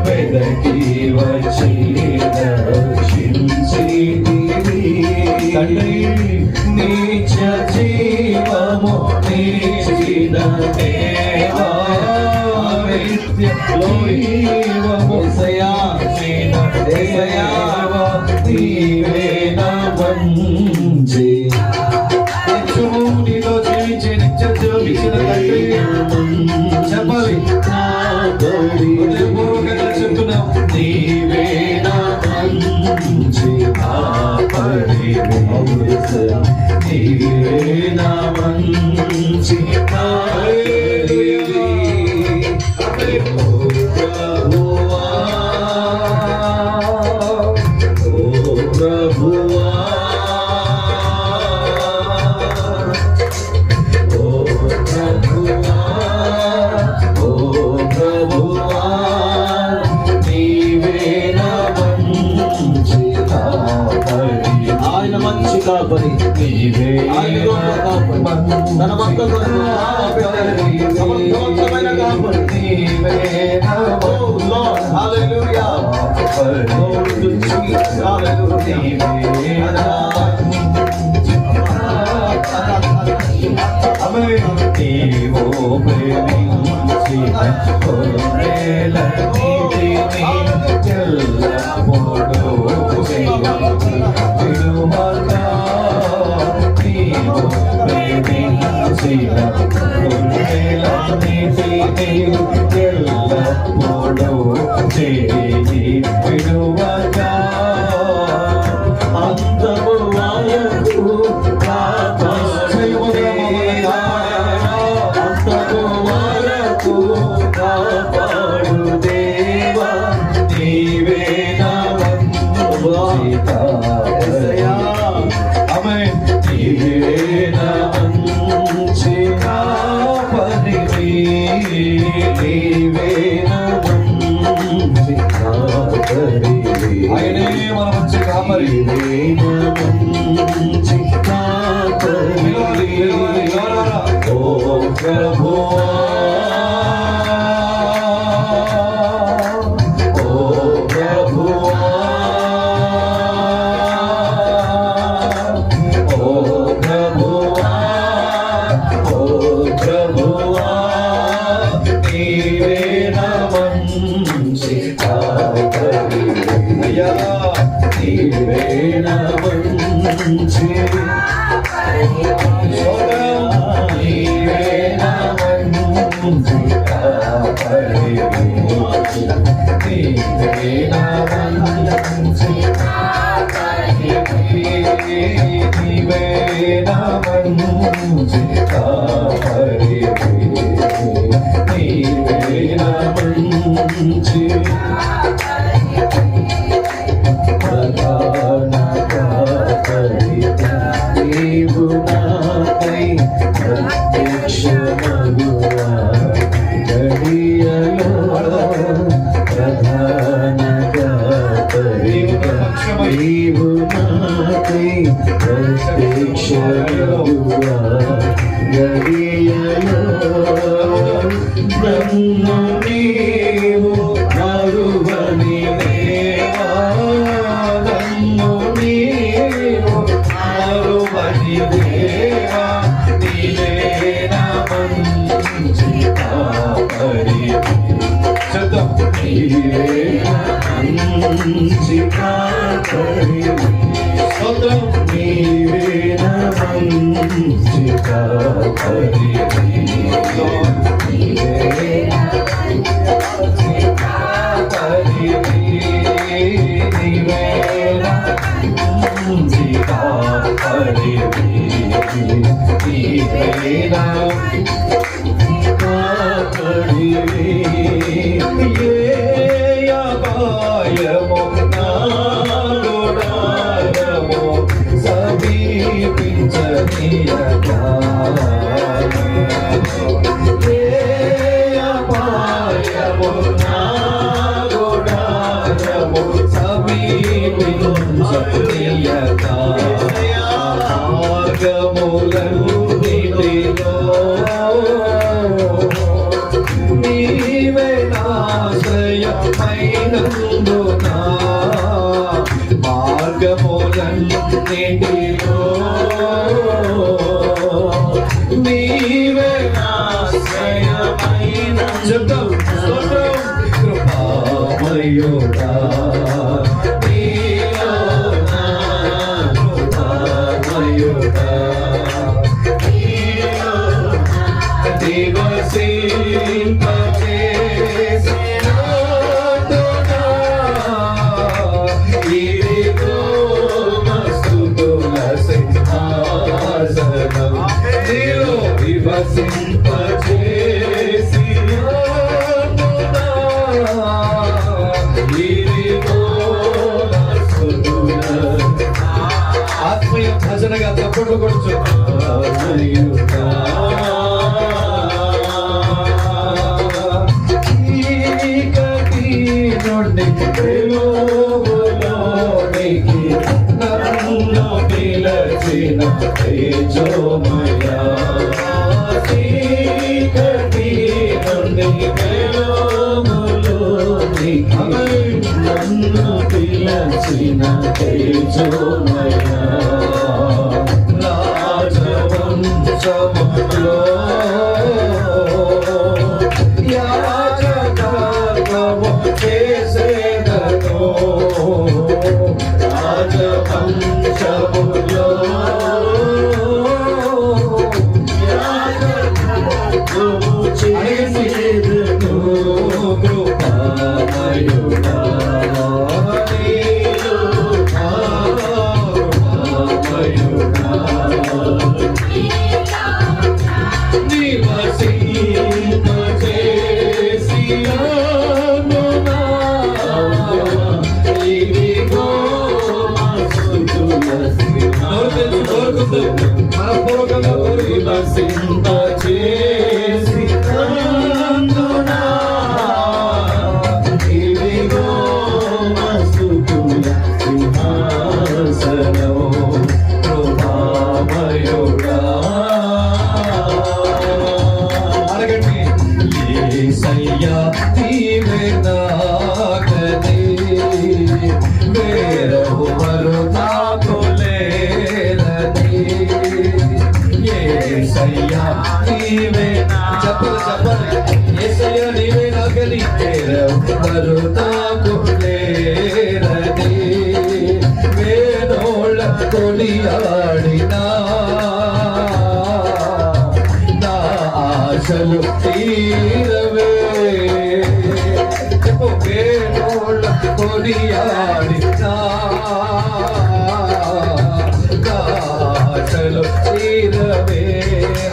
వెదకి వచ్చి తండ్రి నీచ జీవము నీచిన దేవా నిత్య జీవము సయాసిన దేవా నీవే నా మంచి నిత్యమునిలో జీవించే నిత్య జీవించిన తండ్రి చెప్పాలి చెప్తున్నాం నీవే నా మంచి నీవే నా మంచి కాపరి తన భక్తులకు సమర్థవంతమైన కాపరి హల్లెలూయా ఆయనే మన మంచి కాపరి ఓ ప్రభువా ఆశ్రయమైనందున మార్గములన్నిటిలో నీవే ఆశ్రయమైన చెప్తాం కృపామయుడా ఆత్మీయ భజనగా తప్పుడు కొడుచు నన్ను పిలచిన తేజోమయా నన్ను పిలచిన తేజోమయా రాజవంశములో యాజకత్వము చేసేదను రాజవంశములో యాజకత్వము చేసేదను కృపామయుడా చెప్పాలి యేసయ్యా నీవే నాకని ఎవరు నాకు లేరని వేణోళ్ళ కొనియాడినా నా ఆశలు తీరవే చెప్పు వేణోళ్ళ కొనియాడినా నా ఆశలు తీరవే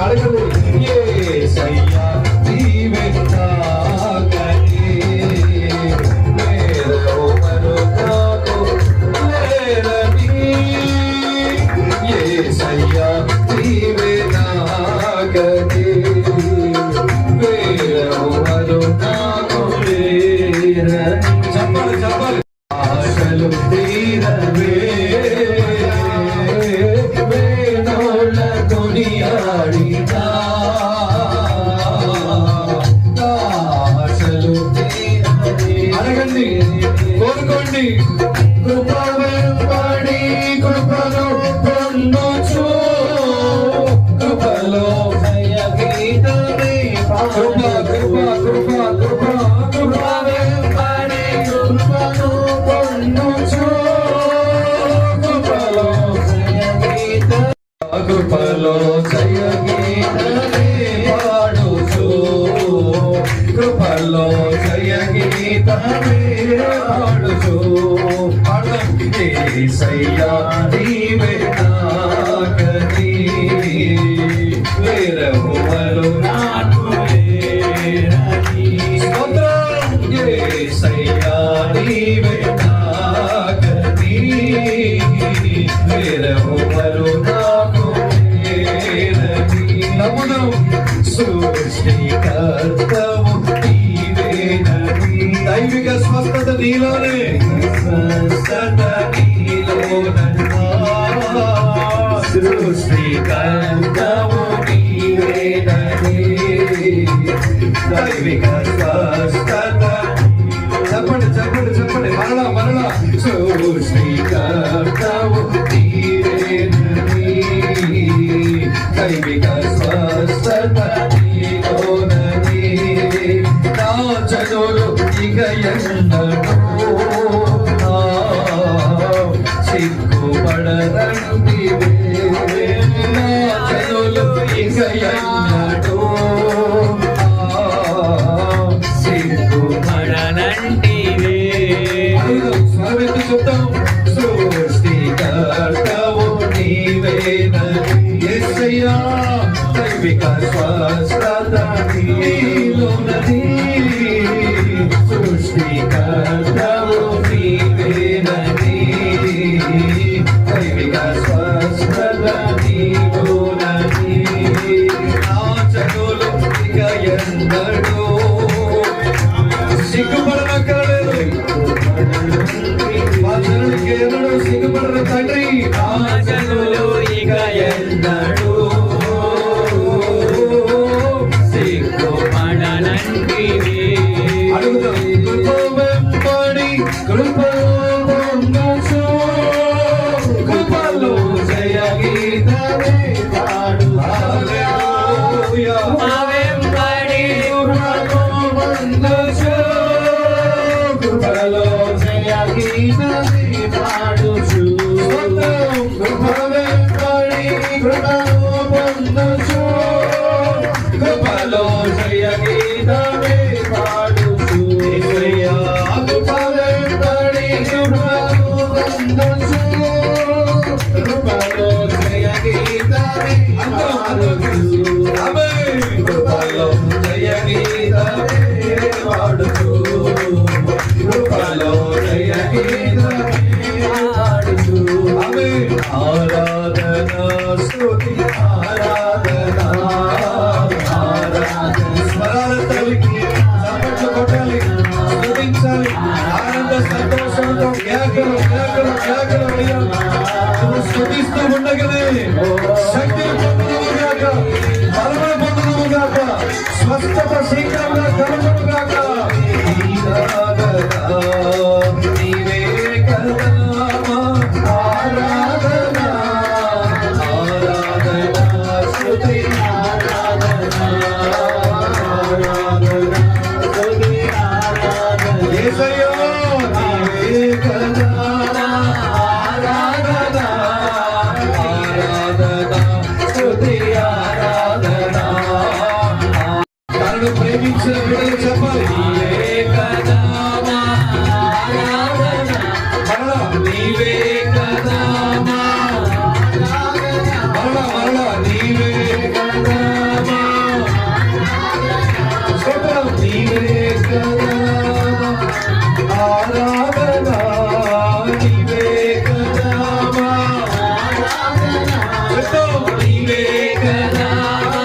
అడగలు యేసయ్యా నీవే నాకని వేరెవరు నాకు లేరని యేసయ్యా నీవే నాకని వేరెవరు నాకు లేరని చెప్పాలి ఆశలు తీరవే వేణోళ్ళ కొనియాడినా అడగండి కోరుకోండి కృప వెంబడి కృపను పొందొచ్చు కృపలో గీతమే కృప కృప కృప కృప కృప వెంబడి కృపను పొందొచ్చు కృపలో గీత కృపలో జయ గీతమే పాడుచు కృపలో జయ గీతమే పాడుచు యేసయ్యా నీవే నాకని వేరెవరు నాకు లేరని స్తోత్రం యేసయ్యా నీవే నాకని వేరెవరు నాకు లేరని నమ్మును సృష్టికర్తవు నీవేనని దైవిక స్వస్థత నీలోనే స్వస్థత నీలోనన్నా సృష్టికర్తవు నీవేనని దైవిక స్వస్థత ఎన్నడూ సిగ్గుపడనంటివే నా జనులు ఇక ఎన్నడూ సిగ్గుపడనంటివే. స్వరమెత్తి చూద్దాం. సృష్టికర్తవు నీవేనని యేసయ్యా, దైవిక స్వస్థత నీలోనది. సృష్టికర్తవు నీవేనని, దైవిక స్వస్థత నీలోనది. నా జనులు ఇక ఎన్నడూ సిగ్గుపడనక్కర్లేదు. మా జనులకి ఎన్నడూ సిగ్గుపడన తండ్రి. నా జనులు ఇక ఎన్నడూ సిగ్గుపడనంటివే. అడుగుదాం. కృప వెంబడి కృపలో పొందొచ్చు, కృపలో జయ గీతమే పాడు. హల్లెలూయా. కృప వెంబడి కృపలో పొందొచ్చు, కృపలో జయ గీతమే పాడుచు. కృప వెంబడి కృపలో పొందొచ్చు, కృపలో జయ గీతమే పాడుచు. యేసయ్యా, కృప వెంబడి కృపలో పొందొచ్చు, కృపలో జయ గీతమే పాడుచు. ఆమేన్. కృపలో జయ గీతమే పాడుచు, కృపలో జయ గీతమే పాడుచు. ఆమేన్. ఆరాధన స్తుతి ఆరాధన ఆరాధన. స్వరాలతోకి చప్పట్లు కొట్టాలి, స్తుతించాలి, ఆనంద సంతోషంతో కేకలు కేకలు కేకలు వేయాలి. నువ్వు స్తుతిస్తూ ఉండగానే శక్తిని పొందుదువు గాక, బలమును పొందుదువు గాక, స్వస్థత శీఘ్రంగా కలుగును గాక. నీవే కదా మా ఆరాధన ఆరాధన స్తుతి ఆరాధన ఆరాధన స్తుతి ఆరాధన. యేసయ్యా, నీవే కదా మా ఆరాధన ఆరాధన స్తుతి ఆరాధన. తనను ప్రేమించిన బిడ్డలు చెప్పాలి. నీవే కదా మా ఆరాధన. మరలా నీవే కదా మా ఆరాధన. మరలా నీవే కదా మా స్తోత్రం. నీవే కదా మా ఆరాధన. నీవే కదా మా ఆరాధన. నీవే కదా మా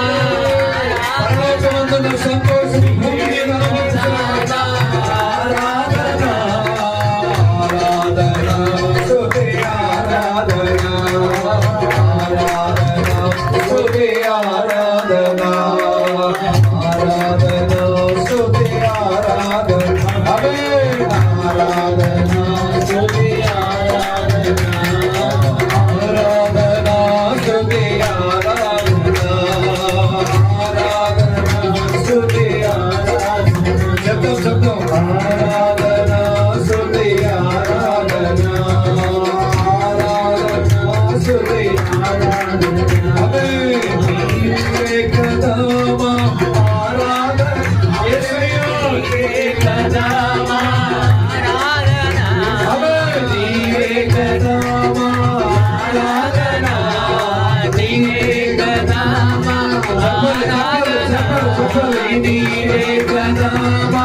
పరలోకమందున్న సంతోషం భూమి మీద అనుభవించాలి. ఆరాధన ఆరాధన స్తుతి ఆరాధన ఆరాధన స్తుతి ఆరాధన ఆరాధన స్తుతి ఆరాధన. ఆమేన్. ఆరాధన స్తుతి ఆరాధన ఆరాధన స్తుతి ఆరాధన ఆరాధన స్తుతి ఆరాధన. శబ్దం శబ్దం. ఆరాధన స్తుతి ఆరాధన ఆరాధన స్తుతి ఆరాధన. ఆమేన్. నీవే కదా మా ఆరాధన. యేసయ్యా, నీవే కదా మా ఆరాధన. ఆమేన్. నీవే కదా మా ఆరాధన. నీవే కదా మా ఆరాధన. నీవే కదా మా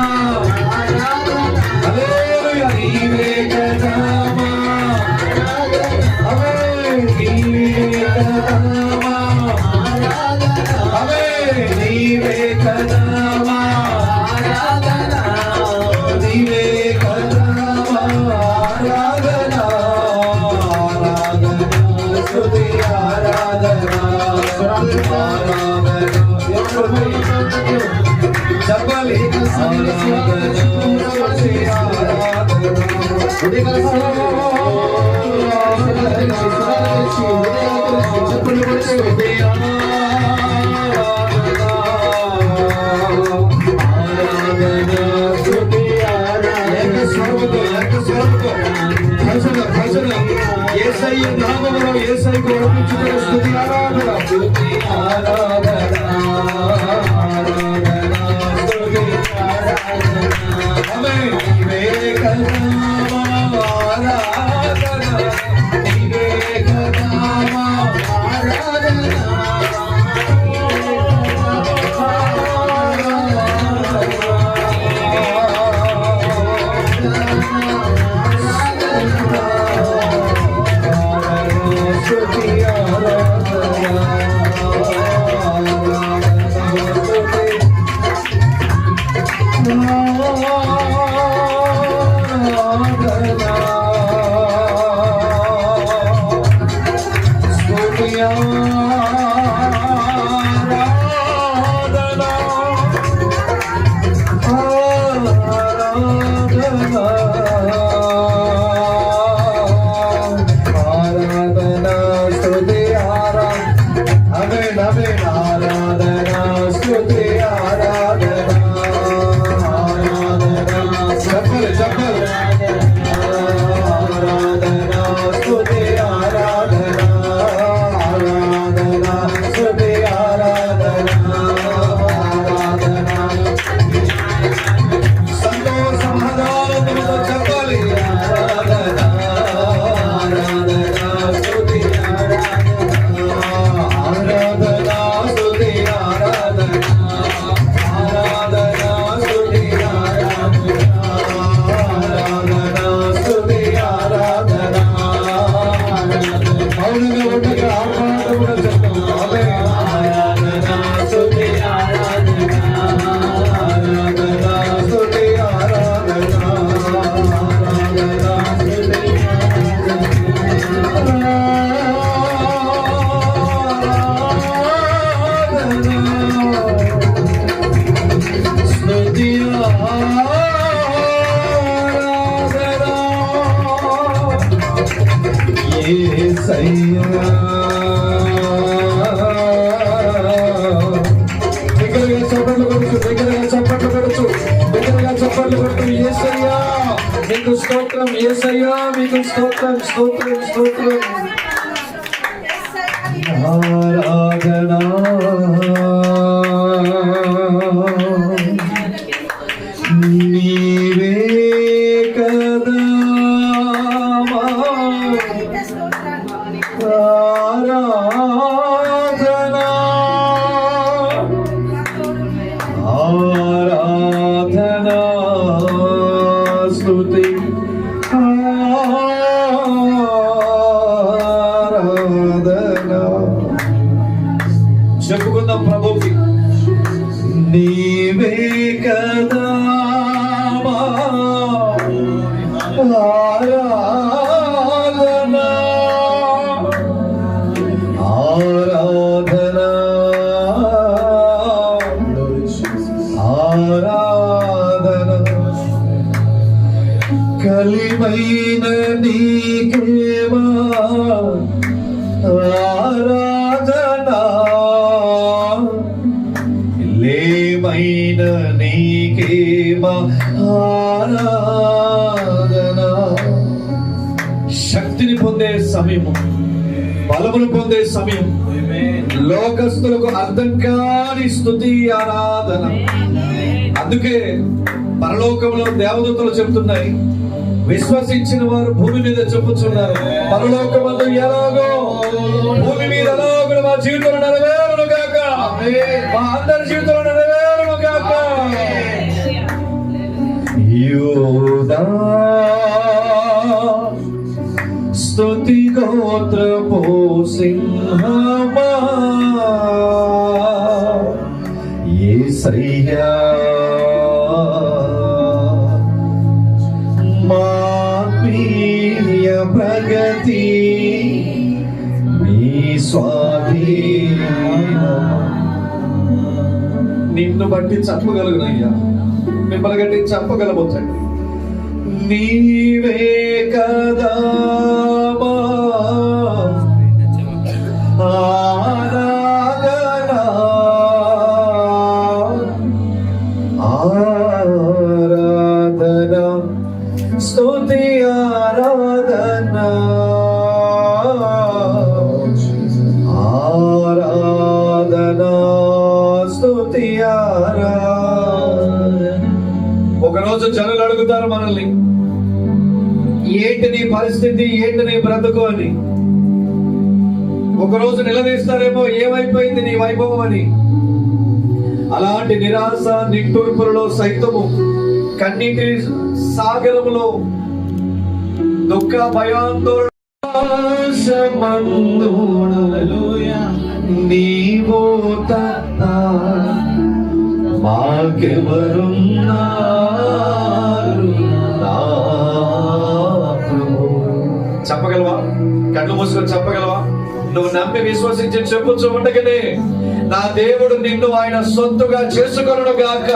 ఆరాధన. హల్లెలూయా. నీవే కదా మా ఆరాధన. ఆమేన్. నీవే కదా మా ఆరాధన. ఆమేన్. నీవే కదా మా ఆరాధన. నీవే కదా మా ఆరాధన ఆరాధన స్తుతి ఆరాధన ఆరాధన. చెప్పాలి. ఆరాధన స్తుతి ఆరాధన. యేసయ్య నామములో యేసయ్యకు అర్పించుకునే స్తుతి ఆరాధన ఆమేన్. నీవే కదా మా ఆరాధన, నీవే కదా మా ఆరాధన. మీకు స్తోత్రం యేసయ్యా, మీకు స్తోత్రం స్తోత్రం స్తోత్రం. ఆరాధన నీవే కదా చెప్పుకుందాం ప్రభుకి. నీవే కదా ఆరాధన ఆరాధన ఆరాధన కలిమైన నీకేమా ఆరాధన లేమైన నీకేమా ఆరాధన. శక్తిని పొందే సమయము, బలమును పొందే సమయం, లోకస్తులకు అర్థం కాని స్తుతి ఆరాధన. అందుకే పరలోకంలో దేవదూతలు చెబుతున్నాయి, విశ్వసించిన వారు భూమి మీద చెప్పుచున్నారు, పరలోకమందు ఎలాగో భూమి మీద ఎలాగో మా జీవితంలో నెరవేరును గాక, మా అందరి జీవితంలో నెరవేరును గాక. యోదా స్తుతి గోత్రపు సింహమా యేసయ్యా మాత్మీయ ప్రగతి నీ స్వాధీనం. నిన్ను బట్టి చెప్పగలుగునయ్యా, మిమ్మల్ని గట్టి చెప్పగలము తండ్రి. నీవే కదా ఆరాధన ఆరాధన స్తుతి ఆరాధన ఒకరోజు జనులు అడుగుతారు మనల్ని, ఏంటి నీ పరిస్థితి, ఏంటి నీ బ్రతుకు అని. ఒకరోజు నిలదీస్తారేమో, ఏమైపోయింది నీ వైభవం అని. అలాంటి నిరాశ నిట్టూర్పులలో సైతము, కన్నీటి సాగరములో, దుఃఖ భయాందోళన నీవో తప్ప మాకెవరున్నారు నా ప్రభు. చెప్పగలవా? కళ్ళు మూసుకొని చెప్పగలవా? నువ్వు నమ్మి విశ్వసించి చెప్పుచు ఉండగానే, నా దేవుడు నిన్ను ఆయన సొంతుగా చేసుకొనును గాక,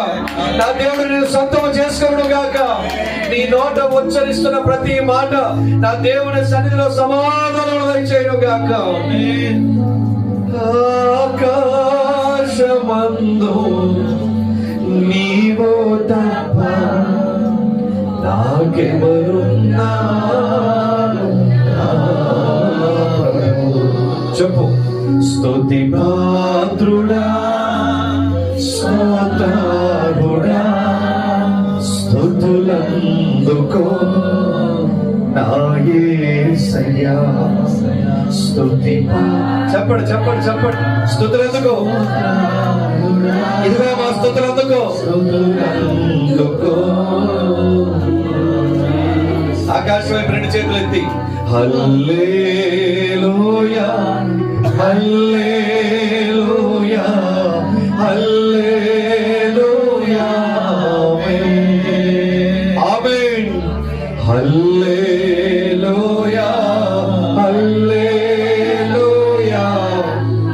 నా దేవుడు నిన్ను సొంతము చేసుకొనును గాక. నీ నోట ఉచ్చరిస్తున్న ప్రతి మాట నా దేవుని సన్నిధిలో సమాధానం దయచేయును గాక. ఆకాశమందు నీవో తప్ప నాకెవరున్నారు నా ప్రభు. చెప్పు. స్తుతి పాత్రుడా, స్తోత్రుడా, స్తుతులందుకో నా యేసయ్యా. స్తుతి. చెప్పండి చెప్పండి చెప్పండి. స్తుతులందుకో. ఇదిగో మా స్తుతులందుకో. ఆకాశం వైపు రెండు చేతులు ఎత్తి హల్లెలూయా, హల్లెలూయా, హల్లెలూయా, ఆమేన్. హల్లెలూయా, హల్లెలూయా,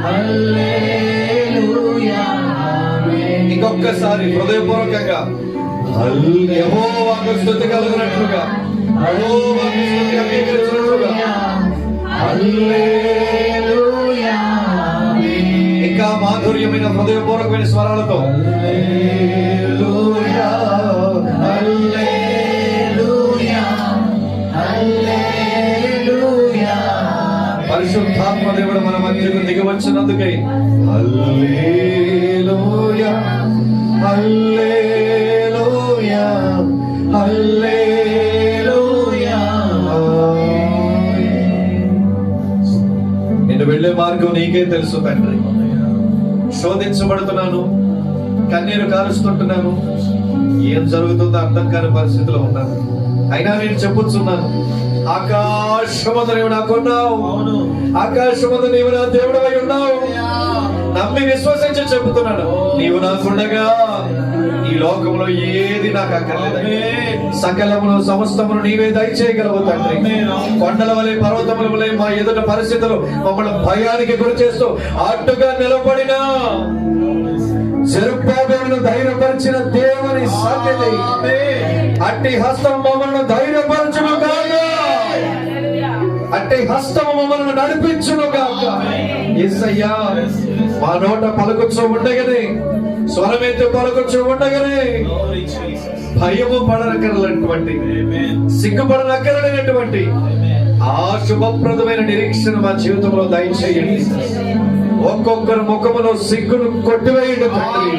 హల్లెలూయా. ఇంకొకసారి హృదయపూర్వకంగా యెహోవాకు స్తుతి కలుగునట్లుగా, యెహోవాకు స్తుతి అంగీకరించినట్లుగా హల్లెలూయా. ఇంకా మాధుర్యమైన హృదయపూర్వకమైన స్వరాలతో హల్లెలూయా, హల్లెలూయా, హల్లెలూయా. పరిశుద్ధాత్మ దేవుడు మన మధ్యకు దిగవచ్చినందుకై హల్లెలూయా, హల్లెలూయా, హల్లెలూయా. నేను వెళ్ళే మార్గం నీకే తెలుసు తండ్రి. శోధించబడుతున్నాను, కన్నీరు కారుస్తుంటున్నాను, ఏం జరుగుతుందో అర్థం కాని పరిస్థితిలో ఉన్నాను. అయినా నేను చెప్పుచున్నాను, ఆకాశమందు నీవు నాకున్నావు, ఆకాశమందు నీవు నా దేవుడవై ఉన్నావు. నమ్మి విశ్వసించి చెబుతున్నాను, నీవు నాకుండగా ఈ లోకంలో ఏది నాకు అక్కర్లేదు. సకలమును సమస్తమును నీవే దయచేయగలవు తండ్రి. కొండల వలె పర్వతముల వలె మా ఎదుట పరిస్థితులు మమ్మల్ని భయానికి గురి చేస్తూ అడ్డుగా నిలబడినా జెరుబ్బాబెలును ధైర్యపరిచిన దేవుని సన్నిధి అట్టి హస్తం మమ్మల్ని ధైర్యపరచును గాక, అట్టి హస్తం మమ్మల్ని నడిపించును గాక. యేసయ్యా, మా నోట పలుకుచూ ఉండగానే, స్వరమెత్తి పలుకుచూ ఉండగానే భయము పడనక్కరలేనటువంటి, సిగ్గుపడనక్కరలేనటువంటి ఆ శుభప్రదమైన నిరీక్షణ మా జీవితంలో దయచేయండి. ఒక్కొక్కరి ముఖములో సిగ్గును కొట్టివేయండి తండ్రి,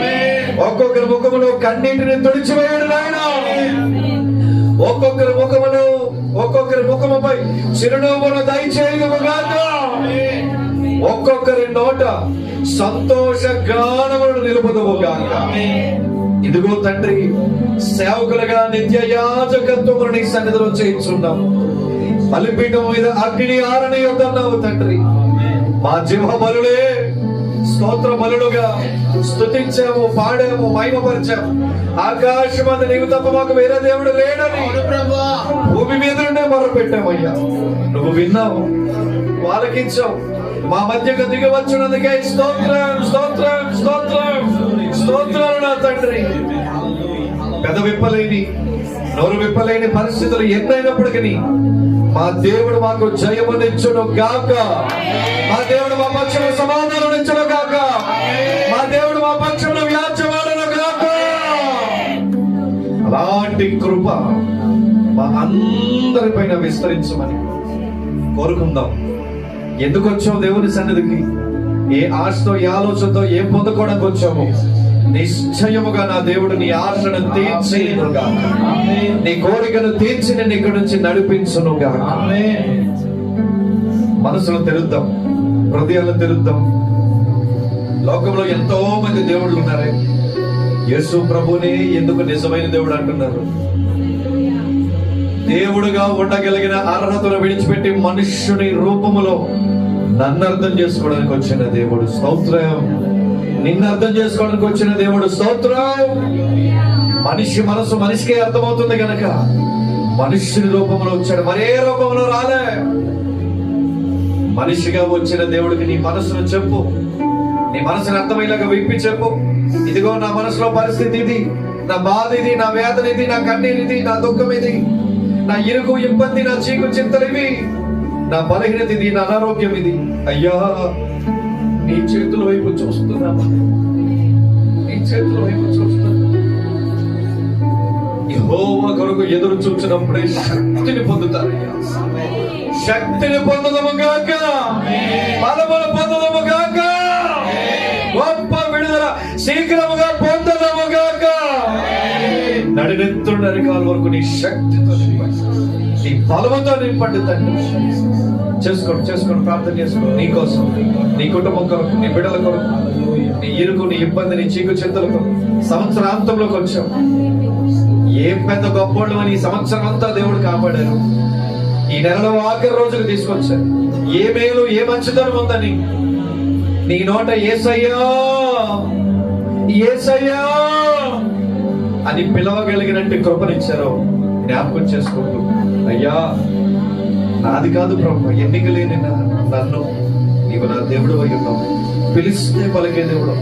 ఒక్కొక్కరి ముఖములో కన్నీటిని తుడిచివేయండి నాయన. ఒక్కొక్కరి ముఖముపై చిరునవ్వును దయచేయగాక. ఒక్కొక్కరి నోట సంతోష గానములను నిలుపుదువుగాక. ఇదిగో తండ్రి, సేవకులుగా నిత్య యాజకత్వమును నీ సన్నిధిలో చేయించున్నాం. బలిపీఠం మీద అగ్ని ఆరని యొద్దన్నావు తండ్రి. మా జిహ్వ బలులే స్తోత్ర బలులుగా స్తుతించాము, పాడాము, మహిమపరిచాము. ఆకాశమందు నీవు తప్ప మాకు వేరే దేవుడు లేడని భూమి మీద నుండే మొర పెట్టామయ్యా. నువ్వు విన్నావు, ఆలకించావు, మా మధ్యకు దిగవచ్చునందుకే స్తోత్రం, స్తోత్రం, స్తోత్రం, స్తోత్రాలు నా తండ్రి. పెద విప్పలేని, నోరు విప్పలేని పరిస్థితులు ఎన్నైనప్పటికీ మా దేవుడు మాకు జయమునిచ్చును గాక. మా దేవుడు మా పక్షంలో సమాధానం ఇచ్చును గాక. మా దేవుడు మా పక్షంలో వ్యాజ్యమాడును గాక. అలాంటి కృప మా అందరిపైన విస్తరించమని కోరుకుందాం. ఎందుకు వచ్చాము దేవుని సన్నిధికి? ఏ ఆశతో, ఏ ఆలోచనతో, ఏం పొందుకోవడానికి వచ్చాము? నిశ్చయముగా నా దేవుడు నీ ఆశను తీర్చినుగా, నీ కోరికను తీర్చి నేను ఇక్కడి నుంచి నడిపించునుగా. మనసును తెరుద్దాం, హృదయాలను తెరుద్దాం. లోకంలో ఎంతో మంది దేవుళ్ళు ఉన్నారే, యేసు ప్రభునే ఎందుకు నిజమైన దేవుడు అంటున్నారు? దేవుడుగా ఉండగలిగిన అర్హతను విడిచిపెట్టి మనుష్యుని రూపములో నన్ను అర్థం చేసుకోవడానికి వచ్చిన దేవుడు స్తోత్రం. నిన్ను అర్థం చేసుకోవడానికి వచ్చిన దేవుడు స్తోత్రం. మనిషి మనసు మనిషికే అర్థమవుతుంది గనక మనుష్యుని రూపంలో వచ్చాడు, మరే రూపంలో రాలే. మనిషిగా వచ్చిన దేవుడికి నీ మనసును చెప్పు, నీ మనసును అర్థమయ్యేలాగా విప్పి చెప్పు. ఇదిగో నా మనసులో పరిస్థితి ఇది, నా బాధ ఇది, నా వేదన ఇది, నా కన్నీరు ఇది, నా దుఃఖం ఇది, నా ఇరుకు ఇబ్బంది, నా చీకు చింతలు ఇవి, నా బలహీనత ఇది, నా అనారోగ్యం ఇది. అయ్యా, నీ చేతుల వైపు చూస్తున్నా, నీ చేతుల వైపు చూస్తున్నా. యెహోవా కొరకు ఎదురు చూచినప్పుడే శక్తిని పొందుతారయ్యా. శక్తిని పొందదము గాక, బలమును పొందదము గాక, గొప్ప విడుదల శీఘ్రముగా పొందదము గాక. నడినెత్తుడు నరికాల వరకు నీ శక్తితో నింపండి, నీ బలముతో నింపండి తండ్రి. చేసుకోండి, ప్రార్థన చేసుకోండి. నీ కోసం, నీ కుటుంబం కొరకు, నీ బిడ్డల కొరకు, నీ ఇరుకు, నీ ఇబ్బంది, నీ చీకు చింతల కొరకు. సంవత్సరాంతంలోకి వచ్చాం. ఏం పెద్ద గొప్పోళ్ళు అని ఈ సంవత్సరం అంతా దేవుడు కాపాడారు. ఈ నెలలో ఆఖరి రోజులు తీసుకొచ్చారు. ఏ మేలు, ఏ మంచితనం ఉందని నీ నోట యేసయ్యా యేసయ్యా అని పిలవగలిగినట్టు కృపనిచ్చారు. జ్ఞాపకం చేసుకుంటూ, అయ్యా నాది కాదు ప్రభు, ఎన్నిక లేని నన్ను నీవు నా దేవుడు అయి ఉన్నావు. పిలిస్తే పలికే దేవుడు,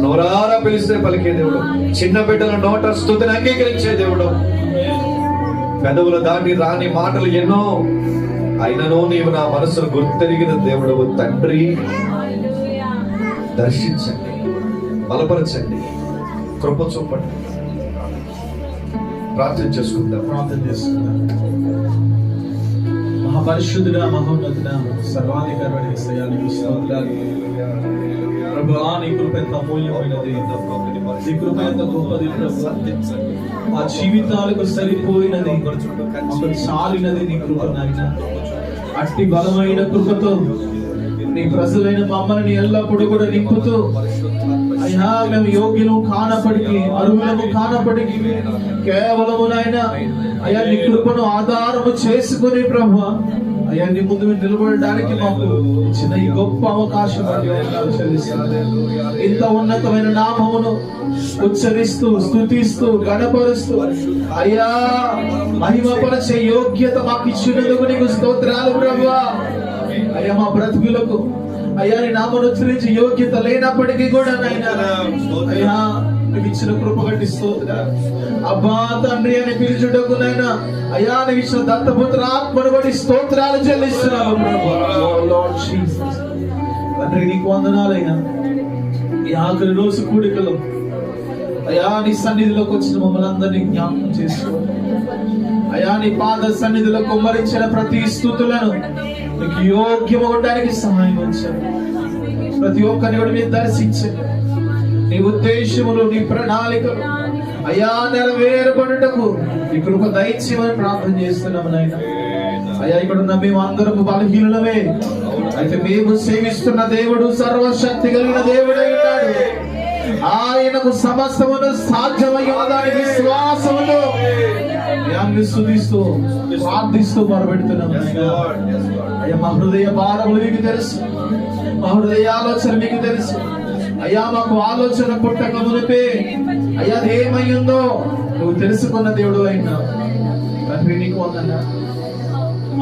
నోరారా పిలిస్తే పలికే దేవుడు, చిన్న బిడ్డల నోట స్తుతిని అంగీకరించే దేవుడు. పెదవుల దాటి రాని మాటలు ఎన్నో అయినను నీవు నా మనసును గుర్తెరిగిన దేవుడు తండ్రి. దర్శించండి, బలపరచండి, కృప చూపండి. ప్రార్థన చేసుకుందాం. మహాపరిశుద్ధుడా, మహోన్నతుడా, సర్వాధికారి యేసయ్యానికి స్తోత్రాలు. ప్రభువా, నీ కృప ఎంత అమూల్యమైనది, నీ కృప ఎంత గొప్పది ప్రభువా. ఆ జీవితాలకు సరిపోయినది, మాకు చాలినది నీ కృప నాయన. అట్టి బలమైన కృపతో నీ ప్రజలైన మమ్మల్ని ఎల్లప్పుడూ కూడా నింపుతూ, అయినా మేము యోగ్యులు కానప్పటికీ, అర్హులము కానప్పటికీ, కేవలము నాయన అయ్యా నీ కృపను ఆధారము చేసుకుని ప్రభువా అయ్యా నీ ముందు నిలబడడానికి మాకు ఇచ్చిన ఈ గొప్ప అవకాశం ఇంత ఉన్నతమైన నామమును ఉచ్చరిస్తూ, స్తుతిస్తూ, గణపరుస్తూ అయ్యా మహిమపరచే యోగ్యత మాకు ఇచ్చినందుకు నీకు స్తోత్రాలు ప్రభువా. అయ్యా మా బ్రతుకులకు అయ్యా నీ నామను ఉచ్చరించి యోగ్యత లేనప్పటికీ కూడా నాయనా అయ్యా నీకు ఇచ్చిన కృప గట్టి స్తోత్రాలు. అబ్బా తండ్రి అని పిలుచుటకు నైనా అయ్యా నీకు ఇచ్చిన దత్తపుత్ర ఆత్మను బట్టి స్తోత్రాలు చెల్లిస్తున్నాము ప్రభువా. తండ్రి నీకు వందనాలైనా ఈ ఆఖరి రోజు కూడికలో అయ్యా నీ సన్నిధిలోకి వచ్చిన మమ్మల్ని అందరినీ జ్ఞాపకం చేసుకో. అయ్యా నీ పాద సన్నిధిలో కుమ్మరించిన ప్రతి స్తుతులను నీకు యోగ్యం అవడానికి సహాయం వచ్చాను. ప్రతి ఒక్కరిని కూడా మీరు దర్శించండి. నీ ఉద్దేశములు, నీ ప్రణాళికలు అయ్యా నెరవేరబడుటకు నీ కృప దయచేయమని ప్రార్థన చేస్తున్నాము నాయన. అయ్యా ఇక్కడ ఉన్న మేము అందరము బలహీనులమే, అయితే మేము సేవిస్తున్న దేవుడు సర్వశక్తి కలిగిన దేవుడై ఉన్నాడు. ఆయనకు సమస్తమును సాధ్యమై ఉన్నదాని విశ్వాసముతో స్తుతిస్తూ ప్రార్థిస్తూ మొరపెడుతున్నాం. అయ్యా మా హృదయ భారములు మీకు తెలుసు, మా హృదయ ఆలోచన మీకు తెలుసు. అయ్యా మాకు ఆలోచన పుట్టక మునిపే అయ్యా అది ఏమయ్యిందో నువ్వు తెలుసుకున్న దేవుడు అయినా తండ్రి నీకు వందనాలు.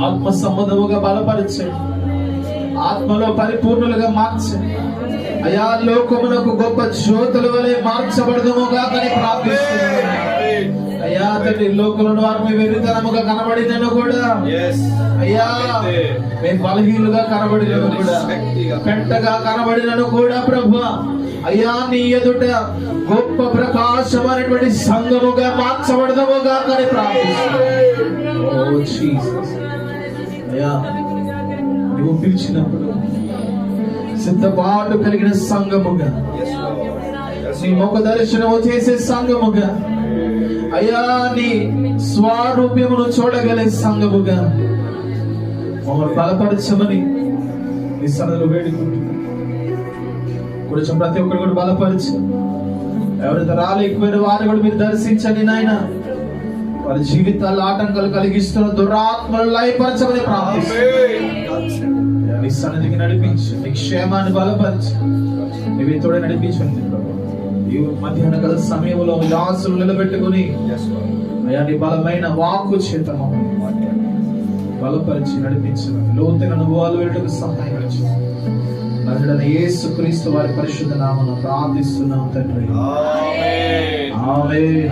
ఆత్మ సంబంధముగా బలపరచండి, ఆత్మలో పరిపూర్ణులుగా మార్చండి. అయా లోకమునకు గొప్ప జ్యోతుల వలె మార్చబడదుముగా కానీ ప్రార్థిస్తున్నాను. అయ్యా తండ్రి లోకంలో వారు వెరితనముగా కనబడినను కూడా అయ్యా మేము బలహీనులుగా కనబడినను కూడా, పెంటగా కనబడినను కూడా ప్రభువా అయ్యా నీ ఎదుట గొప్ప ప్రకాశమైనటువంటి సంఘముగా మార్చబడదుముగా కానీ ప్రార్థిస్తున్నాను. అయ్యా నువ్వు పిలిచినప్పుడు సిద్ధపాటు కలిగిన సంఘముగా నీ ముఖ దర్శనము చేసే సంఘముగా, అయ్యా నీ స్వారూప్యమును చూడగలే సంఘముగా మమ్మల్ని బలపరచమని నీ సన్నిధిలో వేడుకుంటున్నాను. కొంచెం ప్రతి ఒక్కరు కూడా బలపరచు. ఎవరైతే రాలేకపోయిన వారు కూడా మీరు దర్శించండి నాయన. వారి జీవితాల్లో ఆటంకాలు కలిగిస్తున్న దురాత్మలు లయపరచమని ప్రార్థిస్తున్నాను. నీ సన్నిధికి నడిపించు, నీ క్షేమాన్ని బలపరచు, నీవే తోడే నడిపించండి ప్రభు. ఈ మధ్యాహ్న కాల సమయంలో దాసులు నిలబెట్టుకుని అయ్యా నీ బలమైన వాక్కు చేత మమ్మల్ని బలపరిచి నడిపించమని, లోతైన అనుభవాలు వెళ్ళటకు సహాయం చేయండి. నజరేయుడైన యేసుక్రీస్తు వారి పరిశుద్ధ నామమున ప్రార్థిస్తున్నాం తండ్రి. ఆమేన్.